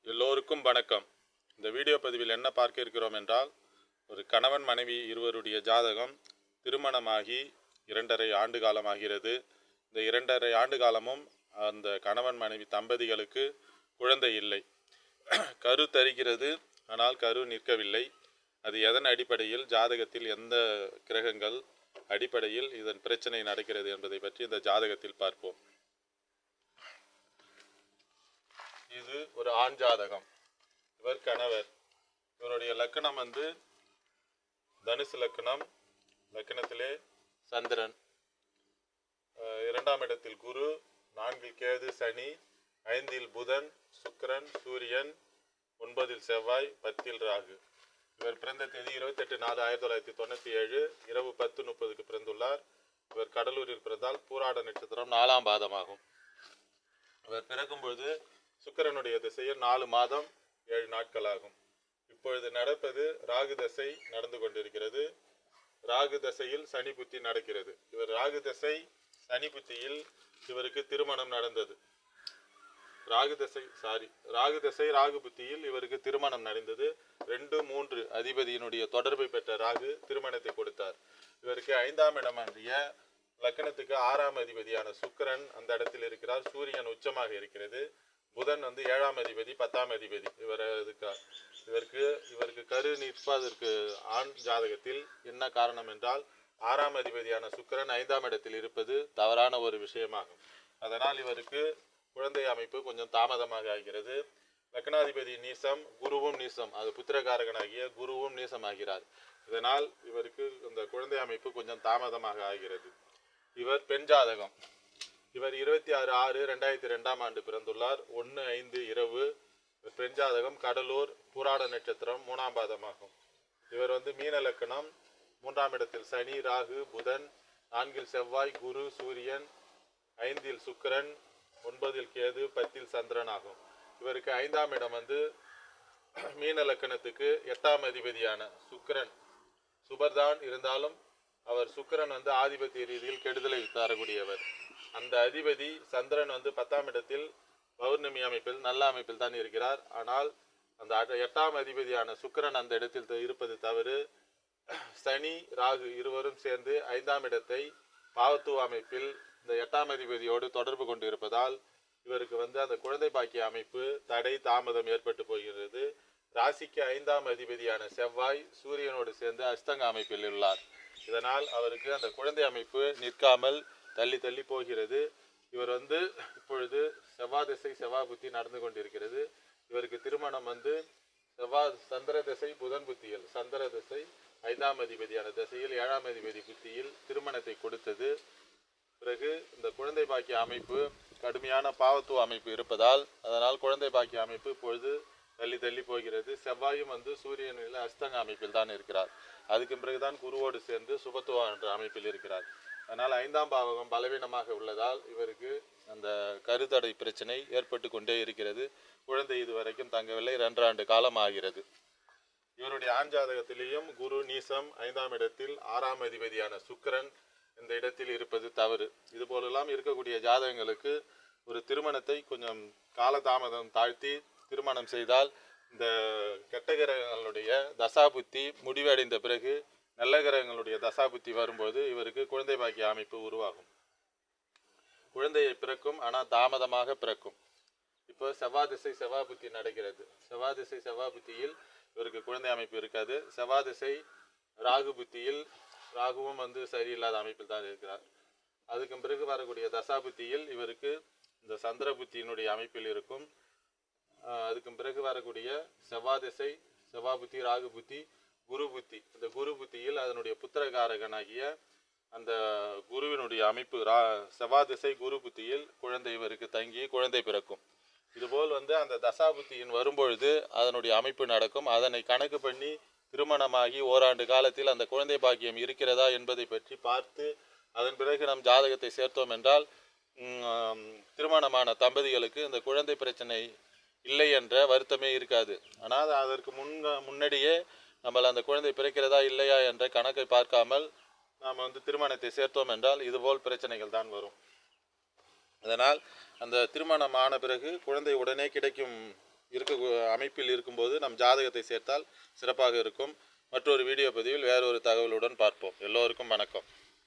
எல்லோருக்கும் வணக்கம். இந்த வீடியோ பதிவில் என்ன பார்க்க இருக்கிறோம் என்றால், ஒரு கணவன் மனைவி இருவருடைய ஜாதகம் திருமணமாகி 2.5 ஆண்டு காலமாகிறது. இந்த 2.5 ஆண்டு காலமும் அந்த கணவன் மனைவி தம்பதிகளுக்கு குழந்தை இல்லை. கரு தரிக்கிறது, ஆனால் கரு நிற்கவில்லை. அது எதன் அடிப்படையில், ஜாதகத்தில் எந்த கிரகங்கள் அடிப்படையில் இதன் பிரச்சனை நடக்கிறது என்பதை பற்றி இந்த ஜாதகத்தில் பார்ப்போம். இது ஒரு ஆண் ஜாதகம். இவர் கணவர். இவருடைய லக்கணம் தனுசு லக்கணம். லக்கணத்திலே சந்திரன், 2ஆம் இடத்தில் குரு, 4இல் கேது சனி, 5இல் புதன் சுக்கிரன் சூரியன், 9இல் செவ்வாய், 10இல் ராகு. இவர் பிறந்த தேதி 28/4/1997 இரவு 10:30 பிறந்துள்ளார். இவர் கடலூரில் பிறந்தால் பூராட நட்சத்திரம் 4ஆம் பாதமாகும். இவர் பிறக்கும்பொழுது சுக்கிரனுடைய திசையில் 4 மாதம் 7 நாட்கள் ஆகும். இப்பொழுது நடப்பது ராகு தசை நடந்து கொண்டிருக்கிறது. ராகு தசையில் சனி புத்தி நடக்கிறது. இவர் ராகு தசை சனி புத்தியில் இவருக்கு திருமணம் நடந்தது. ராகு தசை ராகு புத்தியில் இவருக்கு திருமணம் நடந்தது. 2, 3 அதிபதியினுடைய தொடர்பை பெற்ற ராகு திருமணத்தை கொடுத்தார். இவருக்கு 5ஆம் இடம் லக்கணத்துக்கு 6ஆம் அதிபதியான சுக்கிரன் அந்த இடத்தில் இருக்கிறார். சூரியன் உச்சமாக இருக்கிறது. புதன் 7ஆம் அதிபதி 10ஆம் அதிபதி. இவருக்கு கரு நிற்பதற்கு ஆண் ஜாதகத்தில் என்ன காரணம் என்றால், 6ஆம் அதிபதியான சுக்கிரன் 5ஆம் இடத்தில் இருப்பது தவறான ஒரு விஷயமாகும். அதனால் இவருக்கு குழந்தை அமைப்பு கொஞ்சம் தாமதமாக ஆகிறது. லக்னாதிபதி நீசம், குருவும் நீசம், அது புத்திரகாரகனாகிய குருவும் நீசமாகிறார். இதனால் இவருக்கு இந்த குழந்தை அமைப்பு கொஞ்சம் தாமதமாக ஆகிறது. இவர் பெண் ஜாதகம். இவர் 26/6/2002ஆம் ஆண்டு பிறந்துள்ளார். 1/5 இரவு. பெண் ஜாதகம், கடலூர், பூராட நட்சத்திரம் 3ஆம் பாதமாகும். இவர் மீன லக்கணம். 3ஆம் இடத்தில் சனி ராகு புதன், 4இல் செவ்வாய் குரு சூரியன், 5இல் சுக்கிரன், 9இல் கேது, 10இல் சந்திரன் ஆகும். இவருக்கு 5ஆம் இடம் மீன லக்கணத்துக்கு 8ஆம் அதிபதியான சுக்கிரன் சுபர்தான் இருந்தாலும் அவர் சுக்கிரன் ஆதிபத்திய ரீதியில் கெடுதலை தரக்கூடியவர். அந்த அதிபதி சந்திரன் 10ஆம் இடத்தில் பௌர்ணமி அமைப்பில் நல்ல அமைப்பில் தான் இருக்கிறார். ஆனால் அந்த 8ஆம் அதிபதியான சுக்கிரன் அந்த இடத்தில் இருப்பது தவறு. சனி ராகு இருவரும் சேர்ந்து 5ஆம் இடத்தை பாவத்துவ அமைப்பில் இந்த 8ஆம் அதிபதியோடு தொடர்பு கொண்டு இருப்பதால் இவருக்கு அந்த குழந்தை பாக்கிய அமைப்பு தடை தாமதம் ஏற்பட்டு போகிறது. ராசிக்கு 5ஆம் அதிபதியான செவ்வாய் சூரியனோடு சேர்ந்து அஸ்தங்க அமைப்பில் உள்ளார். இதனால் அவருக்கு அந்த குழந்தை அமைப்பு நிற்காமல் தள்ளி தள்ளி போகிறது. இவர் இப்பொழுது செவ்வாய் திசை செவ்வாய் புத்தி நடந்து கொண்டிருக்கிறது. இவருக்கு திருமணம் சந்திர திசை புதன் புத்தியில், சந்திர திசை 5ஆம் அதிபதியான திசையில் 7ஆம் அதிபதி புத்தியில் திருமணத்தை கொடுத்தது. பிறகு இந்த குழந்தை பாக்கிய அமைப்பு கடுமையான பாவத்துவ அமைப்பு இருப்பதால் அதனால் குழந்தை பாக்கிய அமைப்பு இப்பொழுது தள்ளி தள்ளி போகிறது. செவ்வாயும் சூரியனில் அஸ்தங்க அமைப்பில் தான் இருக்கிறார். அதுக்கு பிறகுதான் குருவோடு சேர்ந்து சுபத்துவ என்ற அமைப்பில் இருக்கிறார். அதனால் 5ஆம் பாவகம் பலவீனமாக உள்ளதால் இவருக்கு அந்த கருத்தடை பிரச்சனை ஏற்பட்டு கொண்டே இருக்கிறது. குழந்தை இதுவரைக்கும் தங்கவில்லை. 2 ஆண்டு காலம் ஆகிறது. இவருடைய ஆண் ஜாதகத்திலேயும் குரு நீசம், 5ஆம் இடத்தில் 6ஆம் அதிபதியான சுக்கிரன் இந்த இடத்தில் இருப்பது தவறு. இது போலெல்லாம் இருக்கக்கூடிய ஜாதகங்களுக்கு ஒரு திருமணத்தை கொஞ்சம் காலதாமதம் தாழ்த்தி திருமணம் செய்தால் இந்த கெட்ட கிரகங்களுடைய தசாபுத்தி முடிவடைந்த பிறகு நல்ல கிரகங்களுடைய தசாபுத்தி வரும்போது இவருக்கு குழந்தை பாக்கிய அமைப்பு உருவாகும். குழந்தையை பிறக்கும், ஆனால் தாமதமாக பிறக்கும். இப்போ செவ்வாய் திசை செவ்வாய் புத்தி நடக்கிறது. செவ்வாய் திசை செவ்வாய் புத்தியில் இவருக்கு குழந்தை அமைப்பு இருக்காது. செவ்வாய் திசை ராகு புத்தியில் ராகுவும் சரியில்லாத அமைப்பில் தான் இருக்கிறார். அதுக்கு பிறகு வரக்கூடிய தசாபுத்தியில் இவருக்கு இந்த சந்திர புத்தியினுடைய அமைப்பில் இருக்கும். அதுக்கு பிறகு வரக்கூடிய செவ்வாய் திசை செவ்வாய் புத்தி ராகு புத்தி குரு புத்தி. இந்த குரு புத்தியில் அதனுடைய புத்திரகாரகனாகிய அந்த குருவினுடைய அமைப்பு செவ்வாய் திசை குரு புத்தியில் குழந்தை இவருக்கு தங்கி குழந்தை பிறக்கும். இதுபோல் அந்த தசாபுத்தியின் வரும்பொழுது அதனுடைய அமைப்பு நடக்கும். அதனை கணக்கு பண்ணி திருமணமாகி ஓராண்டு காலத்தில் அந்த குழந்தை பாக்கியம் இருக்கிறதா என்பதை பற்றி பார்த்து அதன் பிறகு நம் ஜாதகத்தை சேர்த்தோம் என்றால் திருமணமான தம்பதிகளுக்கு இந்த குழந்தை பிரச்சனை இல்லை என்ற வருத்தமே இருக்காது. ஆனால் அதற்கு முன்னாடியே நம்மள அந்த குழந்தை பிறக்கிறதா இல்லையா என்ற கணக்கை பார்க்காமல் நாம் திருமணத்தை சேர்த்தோம் என்றால் இதுபோல் பிரச்சனைகள் தான் வரும். அதனால் அந்த திருமணமான பிறகு குழந்தை உடனே கிடைக்கும் அமைப்பில் இருக்கும்போது நம் ஜாதகத்தை சேர்த்தால் சிறப்பாக இருக்கும். மற்றொரு வீடியோ பதிவில் வேறொரு தகவலுடன் பார்ப்போம். எல்லோருக்கும் வணக்கம்.